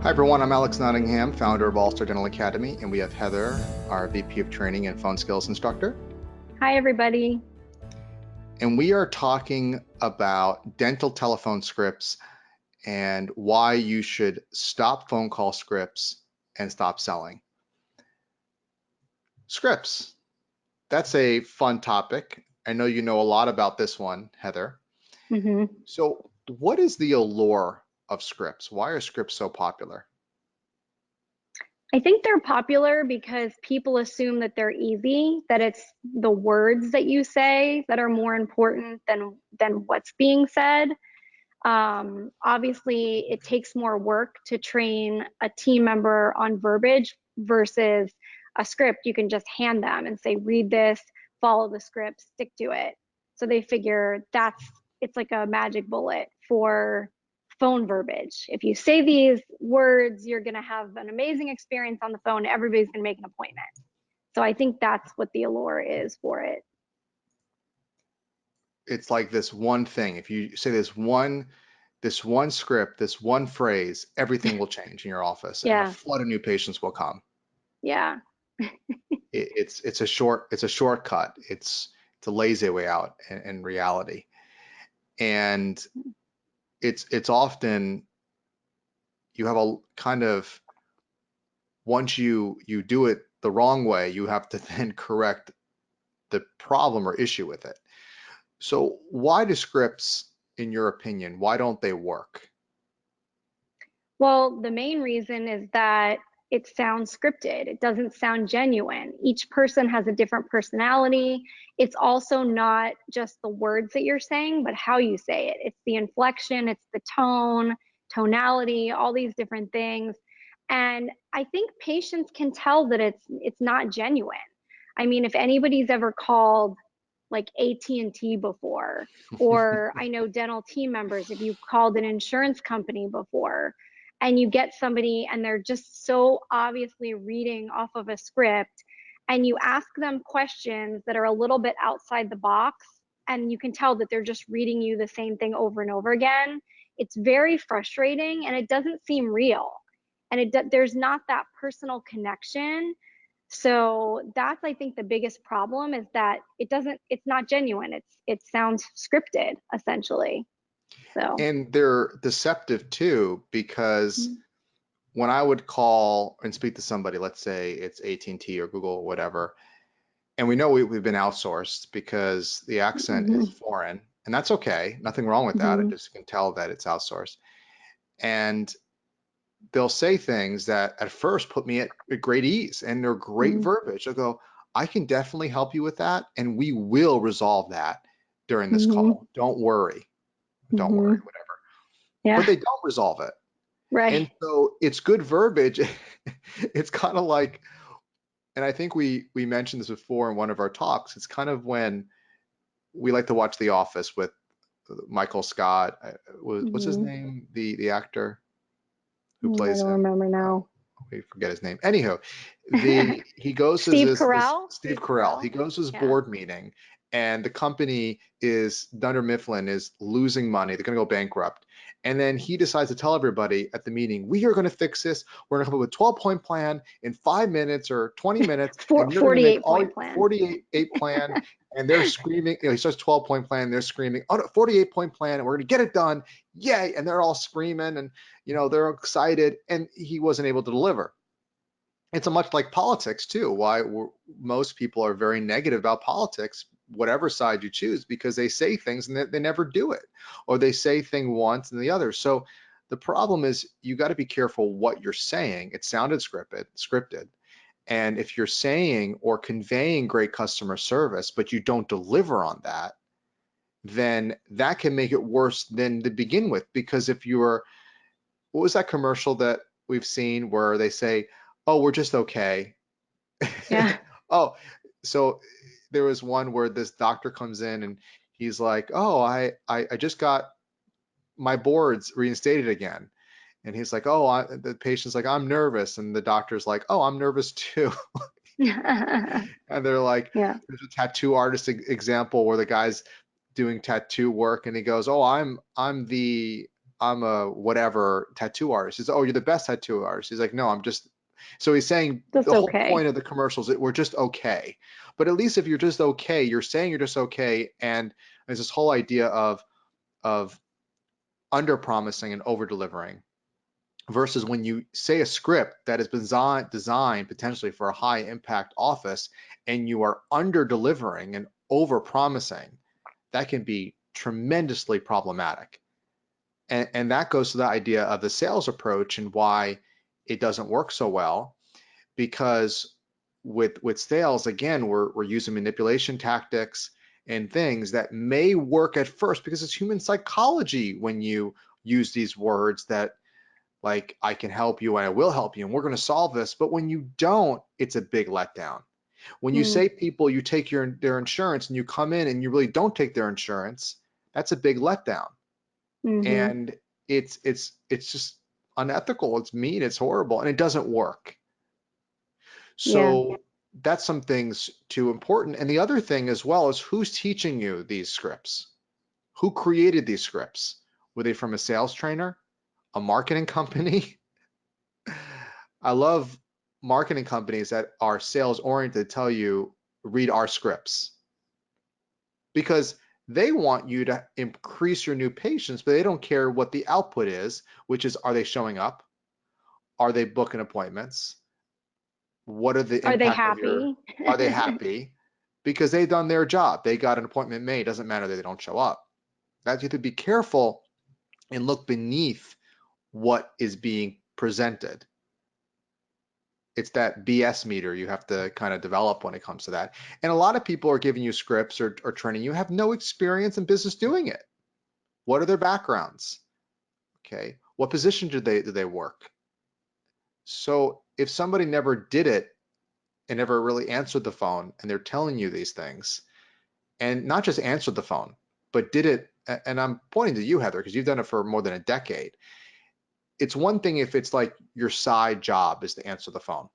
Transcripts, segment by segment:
Hi everyone, I'm Alex Nottingham, founder of All Star Dental Academy, and we have Heather, our VP of Training and Phone Skills Instructor. Hi, everybody. And we are talking about dental telephone scripts and why you should stop phone call scripts and stop selling. Scripts, that's a fun topic. I know you know a lot about this one, Heather. hmm So, what is the allure of scripts? Why are scripts so popular? I think they're popular because people assume that they're easy, that it's the words that you say that are more important than what's being said. Obviously, it takes more work to train a team member on verbiage versus a script. You can just hand them and say, read this, follow the script, stick to it. So they figure it's like a magic bullet for phone verbiage. If you say these words, you're going to have an amazing experience on the phone. Everybody's going to make an appointment. So I think that's what the allure is for it. It's like this one thing. If you say this one script, this one phrase, everything will change in your office and a Yeah. flood of new patients will come. Yeah. It's a shortcut. It's a lazy way out in reality. And it's often you have a kind of once you do it the wrong way, you have to then correct the problem or issue with it. So why do scripts, in your opinion, why don't they work? Well, the main reason is that it sounds scripted. It doesn't sound genuine. Each person has a different personality. It's also not just the words that you're saying, but how you say it. It's the inflection, it's the tone, tonality, all these different things. And I think patients can tell that it's not genuine. I mean, if anybody's ever called like AT&T before, or I know dental team members, if you called an insurance company before, and you get somebody and they're just so obviously reading off of a script, and you ask them questions that are a little bit outside the box, and you can tell that they're just reading you the same thing over and over again, it's very frustrating and it doesn't seem real, and there's not that personal connection. So that's, I think, the biggest problem is that it's not genuine. It sounds scripted essentially. So And they're deceptive too, because when I would call and speak to somebody, let's say it's AT&T or Google or whatever, and we know we've been outsourced because the accent is hmm foreign, and that's okay. Nothing wrong with that. I hmm just can tell that it's outsourced. And they'll say things that at first put me at great ease, and they're great hmm verbiage. They'll go, I can definitely help you with that, and we will resolve that during this hmm call. Don't worry. Don't worry, hmm whatever. But Yeah. they don't resolve it. And Right. so it's good verbiage. It's kind of like, and I think we mentioned this before in one of our talks. It's kind of when we like to watch The Office with Michael Scott. What's his hmm name? The actor who I plays don't him. remember now. We forget his name. Anyhow, he goes to Steve this Carell. Steve Steve Carell. He Carell. goes to his Yeah. board meeting, and the company is Dunder Mifflin is losing money. They're going to go bankrupt. And then he decides to tell everybody at the meeting, we are going to fix this. We're going to come up with a 12-point plan in 5 minutes or 20 minutes, and you're going to make 48 all point plan. 48 plan. And they're screaming, he starts 12-point plan. They're screaming, oh, no, 48-point plan, and we're going to get it done. Yay. And they're all screaming and, they're excited. And he wasn't able to deliver. It's a much like politics too. Why most people are very negative about politics, whatever side you choose, because they say things and they never do it, or they say thing once and the other. So the problem is you got to be careful what you're saying. It sounded scripted. And if you're saying or conveying great customer service, but you don't deliver on that, then that can make it worse than to begin with. Because if you're, what was that commercial that we've seen where they say, oh, we're just okay. Yeah. Oh, so there was one where this doctor comes in and he's like, oh, I just got my boards reinstated again. And he's like, oh, the patient's like, I'm nervous. And the doctor's like, oh, I'm nervous too. And they're like, Yeah. there's a tattoo artist example where the guy's doing tattoo work and he goes, oh, I'm a whatever tattoo artist. He says, oh, you're the best tattoo artist. He's like, no, I'm just. So he's saying Just the whole okay. point of the commercials that we're just okay. But at least if you're just okay, you're saying you're just okay. And there's this whole idea of under promising and over delivering versus when you say a script that has been designed potentially for a high impact office and you are under delivering and over promising, that can be tremendously problematic. And that goes to the idea of the sales approach and why it doesn't work so well, because with sales, again, we're using manipulation tactics and things that may work at first because it's human psychology when you use these words that, like, I can help you and I will help you and we're going to solve this. But when you don't, it's a big letdown. When you Mm, say people, you take their insurance and you come in and you really don't take their insurance, that's a big letdown. mm-hmm. And it's just unethical, it's mean, it's horrible, and it doesn't work. Yeah. So that's some things too important. And the other thing as well is who's teaching you these scripts? Who created these scripts? Were they from a sales trainer, a marketing company? I love marketing companies that are sales oriented tell you read our scripts because they want you to increase your new patients, but they don't care what the output is, which is, are they showing up? Are they booking appointments? What are the Are they impact of your, happy? are they happy? Because they've done their job. They got an appointment made. It doesn't matter that they don't show up. That you have to be careful and look beneath what is being presented. It's that BS meter you have to kind of develop when it comes to that. And a lot of people are giving you scripts or training. You have no experience in business doing it. What are their backgrounds? Okay. What position do they work? So if somebody never did it and never really answered the phone and they're telling you these things, and not just answered the phone, but did it, and I'm pointing to you, Heather, because you've done it for more than a decade. It's one thing if it's like your side job is to answer the phone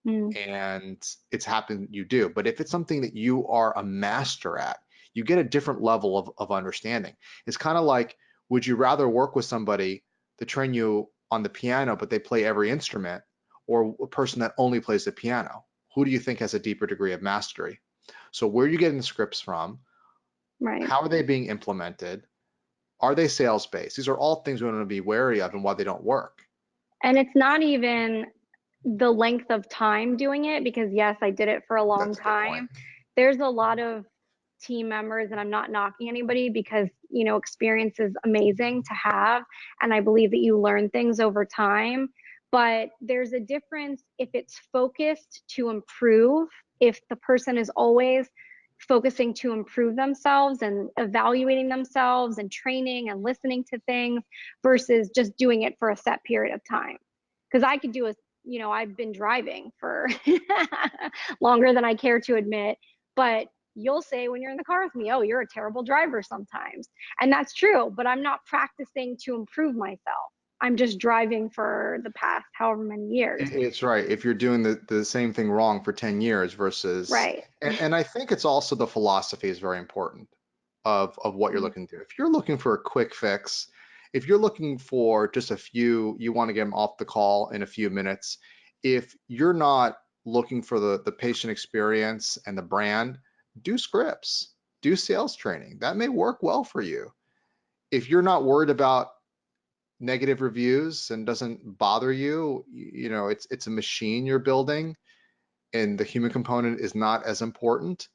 Mm, and it's happened, you do. But if it's something that you are a master at, you get a different level of understanding. It's kind of like, would you rather work with somebody to train you on the piano, but they play every instrument, or a person that only plays the piano? Who do you think has a deeper degree of mastery? So where are you getting the scripts from? right. How are they being implemented? Are they sales based? These are all things we want to be wary of and why they don't work. And it's not even the length of time doing it because, yes, I did it for a long That's a good point. time. There's a lot of team members, and I'm not knocking anybody because, experience is amazing to have. And I believe that you learn things over time. But there's a difference if it's focused to improve, if the person is always focusing to improve themselves and evaluating themselves and training and listening to things versus just doing it for a set period of time. Because I could do I've been driving for longer than I care to admit, but you'll say when you're in the car with me, oh, you're a terrible driver sometimes. And that's true, but I'm not practicing to improve myself. I'm just driving for the past however many years. It's right. If you're doing the same thing wrong for 10 years versus, Right. and I think it's also the philosophy is very important of what you're looking to do. If you're looking for a quick fix, if you're looking for just you want to get them off the call in a few minutes, if you're not looking for the patient experience and the brand, do scripts, do sales training. That may work well for you. If you're not worried about negative reviews and doesn't bother you, it's a machine you're building and the human component is not as important.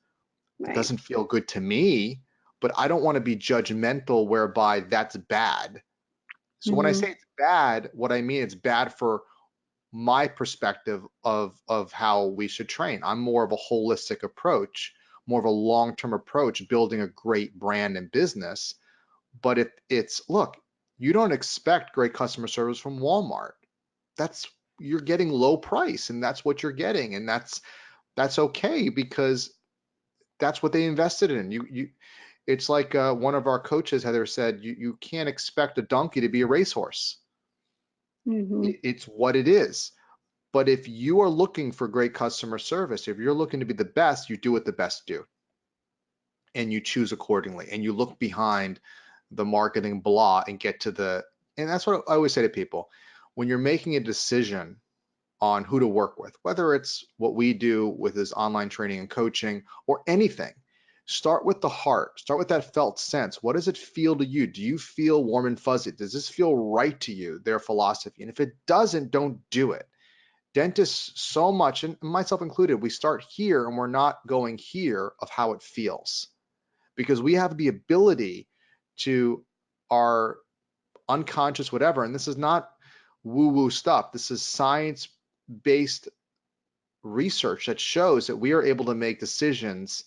It Right. doesn't feel good to me, but I don't want to be judgmental whereby that's bad. So when I Mm-hmm. say it's bad, what I mean it's bad for my perspective of how we should train. I'm more of a holistic approach, more of a long-term approach, building a great brand and business. But if it's, look, you don't expect great customer service from Walmart. That's, you're getting low price and that's what you're getting. And that's okay because that's what they invested in. It's like one of our coaches, Heather, said, you can't expect a donkey to be a racehorse. Mm-hmm. It's what it is. But if you are looking for great customer service, if you're looking to be the best, you do what the best do and you choose accordingly and you look behind the marketing blah and get to the And that's what I always say to people. When you're making a decision on who to work with, whether it's what we do with this online training and coaching or anything, start with the heart, start with that felt sense. What does it feel to you? Do you feel warm and fuzzy? Does this feel right to you, their philosophy? And if it doesn't, don't do it. Dentists, so much, and myself included, we start here and we're not going here of how it feels, because we have the ability to our unconscious whatever, and this is not woo-woo stuff. This is science-based research that shows that we are able to make decisions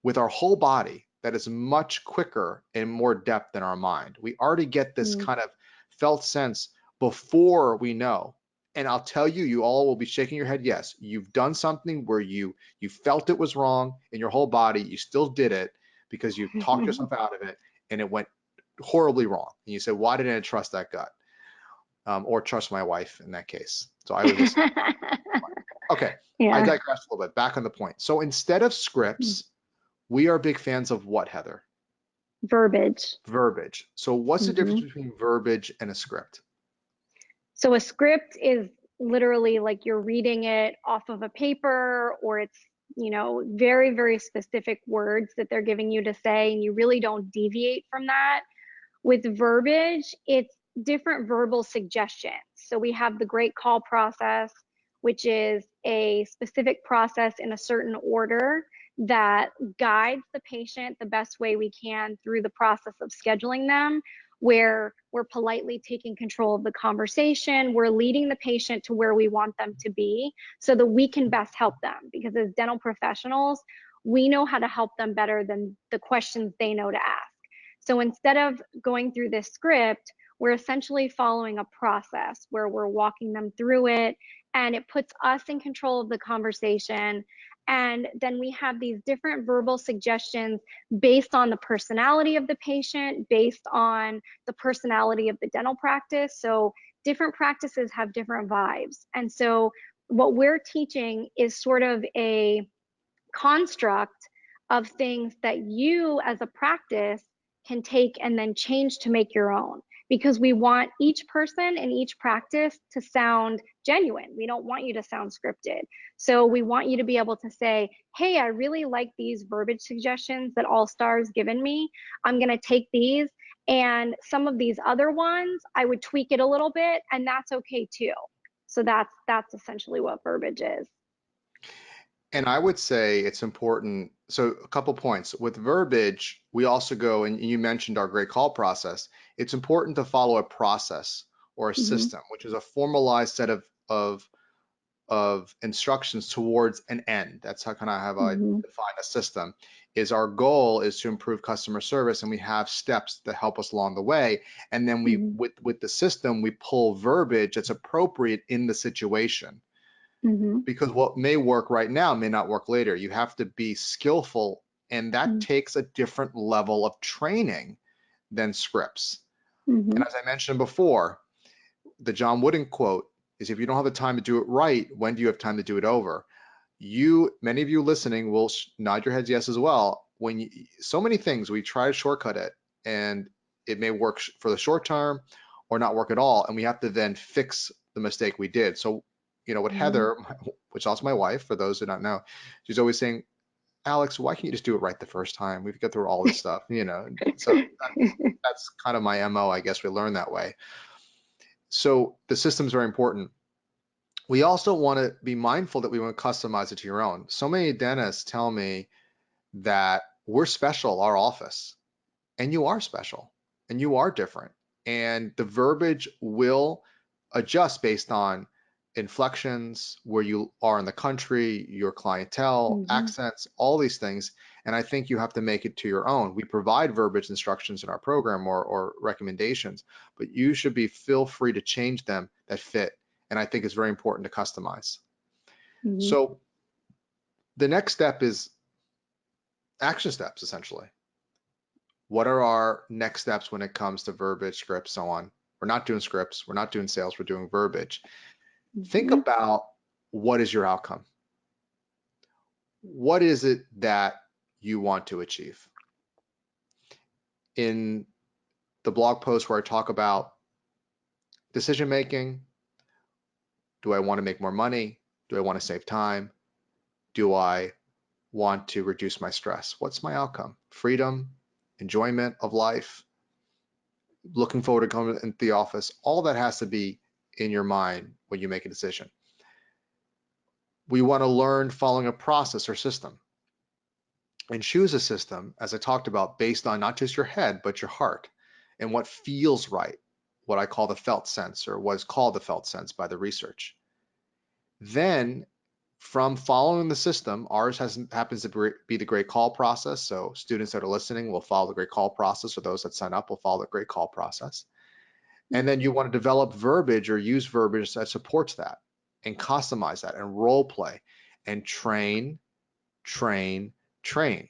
with our whole body that is much quicker and more depth than our mind. We already get this Mm. kind of felt sense before we know. And I'll tell you, you all will be shaking your head. Yes, you've done something where you felt it was wrong in your whole body. You still did it because you talked yourself out of it, and it went horribly wrong. And you said, why didn't I trust that gut? Or trust my wife in that case. So I would listen. Okay, I Yeah. digress a little bit. Back on the point. So instead of scripts, we are big fans of what, Heather? Verbiage. Verbiage. So what's the Hmm. difference between verbiage and a script? So a script is literally like you're reading it off of a paper, or it's, very, very specific words that they're giving you to say, and you really don't deviate from that. With verbiage, it's different verbal suggestions. So we have the great call process, which is a specific process in a certain order that guides the patient the best way we can through the process of scheduling them, where we're politely taking control of the conversation. We're leading the patient to where we want them to be so that we can best help them. Because as dental professionals, we know how to help them better than the questions they know to ask. So instead of going through this script, we're essentially following a process where we're walking them through it, and it puts us in control of the conversation. And then we have these different verbal suggestions based on the personality of the patient, based on the personality of the dental practice. So different practices have different vibes. And so what we're teaching is sort of a construct of things that you as a practice can take and then change to make your own, because we want each person and each practice to sound genuine. We don't want you to sound scripted. So we want you to be able to say, hey, I really like these verbiage suggestions that All Stars given me. I'm going to take these, and some of these other ones I would tweak it a little bit, and that's okay too. So that's essentially what verbiage is. And I would say it's important. So a couple points with verbiage, we also go, and you mentioned our great call process. It's important to follow a process or a Mm-hmm. system, which is a formalized set of instructions towards an end. That's how kind of have I Mm-hmm. define a system. Is our goal is to improve customer service, and we have steps that help us along the way. And then we, Mm-hmm. with the system, we pull verbiage that's appropriate in the situation, Mm-hmm. because what may work right now may not work later. You have to be skillful, and that takes a different level of training than scripts. Mm-hmm. And as I mentioned before, the John Wooden quote is, if you don't have the time to do it right, when do you have time to do it over? Many of you listening will nod your heads yes as well. So many things, we try to shortcut it, and it may work for the short term or not work at all. And we have to then fix the mistake we did. So, what Mm-hmm. Heather, which is also my wife, for those who don't know, she's always saying, Alex, why can't you just do it right the first time? We've got through all this stuff. So that's kind of my MO. I guess we learn that way. So the system's very important. We also want to be mindful that we want to customize it to your own. So many dentists tell me that we're special, our office, and you are special, and you are different. And the verbiage will adjust based on inflections, where you are in the country, your clientele, Mm-hmm. accents, all these things. And I think you have to make it to your own. We provide verbiage instructions in our program, or recommendations, but you should feel free to change them that fit. And I think it's very important to customize. Mm-hmm. So the next step is action steps, essentially. What are our next steps when it comes to verbiage, scripts, so on? We're not doing scripts, we're not doing sales, we're doing verbiage. Think Mm-hmm. about, what is your outcome? What is it that you want to achieve? In the blog post where I talk about decision making. Do I want to make more money? Do I want to save time? Do I want to reduce my stress? What's my outcome? Freedom, enjoyment of life, looking forward to coming into the office. All that has to be in your mind when you make a decision. We want to learn following a process or system, and choose a system, as I talked about, based on not just your head, but your heart and what feels right, what I call the felt sense, or what is called the felt sense by the research. Then from following the system, ours happens to be the great call process. So students that are listening will follow the great call process, or those that sign up will follow the great call process. And then you want to develop verbiage or use verbiage that supports that, and customize that, and role play, and train, train, train.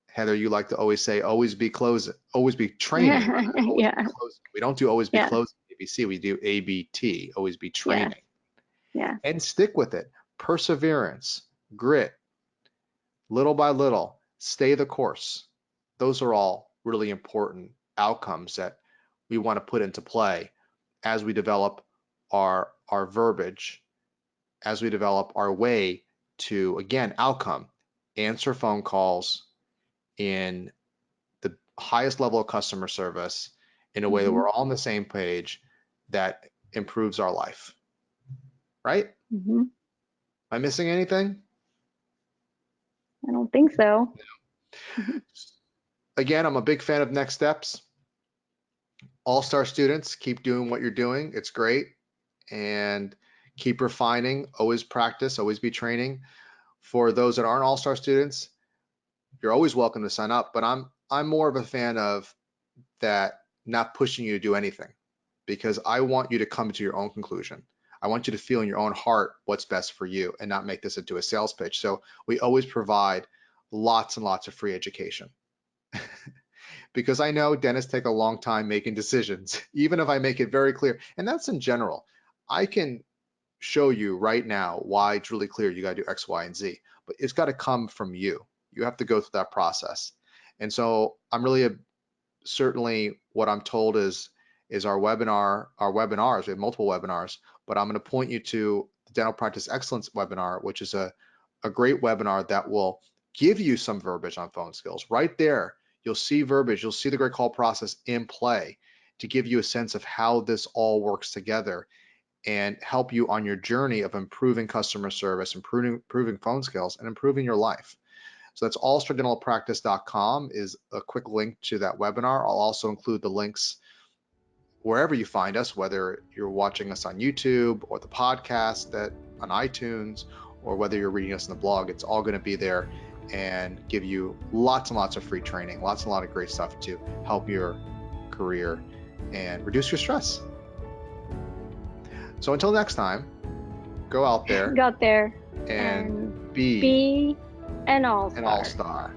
Heather, you like to always say, always be closing, always be training, rather than always Yeah. be closing. We don't do always be Yeah. closing ABC, we do ABT, always be Yeah. training. Yeah. And stick with it. Perseverance, grit, little by little, stay the course. Those are all really important outcomes that we want to put into play as we develop our verbiage, as we develop our way to, again, outcome, answer phone calls in the highest level of customer service in a way that Mm-hmm. we're all on the same page, that improves our life, right? Mm-hmm. Am I missing anything? I don't think so. Mm-hmm. Again, I'm a big fan of next steps. All-star students, keep doing what you're doing. It's great. And keep refining, always practice, always be training. For those that aren't all-star students, you're always welcome to sign up, but I'm more of a fan of that, not pushing you to do anything, because I want you to come to your own conclusion. I want you to feel in your own heart what's best for you, and not make this into a sales pitch. So we always provide lots and lots of free education. Because I know dentists take a long time making decisions, even if I make it very clear. And that's in general. I can show you right now why it's really clear you got to do X, Y, and Z, but it's got to come from you. You have to go through that process. And so I'm really certainly, what I'm told is our webinars. We have multiple webinars, but I'm going to point you to the Dental Practice Excellence webinar, which is a great webinar that will give you some verbiage on phone skills. Right there, you'll see verbiage, you'll see the great call process in play to give you a sense of how this all works together, and help you on your journey of improving customer service, improving phone skills, and improving your life. So that's allstardentalpractice.com is a quick link to that webinar. I'll also include the links wherever you find us, whether you're watching us on YouTube or the podcast that on iTunes, or whether you're reading us in the blog. It's all going to be there and give you lots and lots of free training, lots and a lot of great stuff to help your career and reduce your stress. So until next time, go out there Got there and be an all-star. an all-star.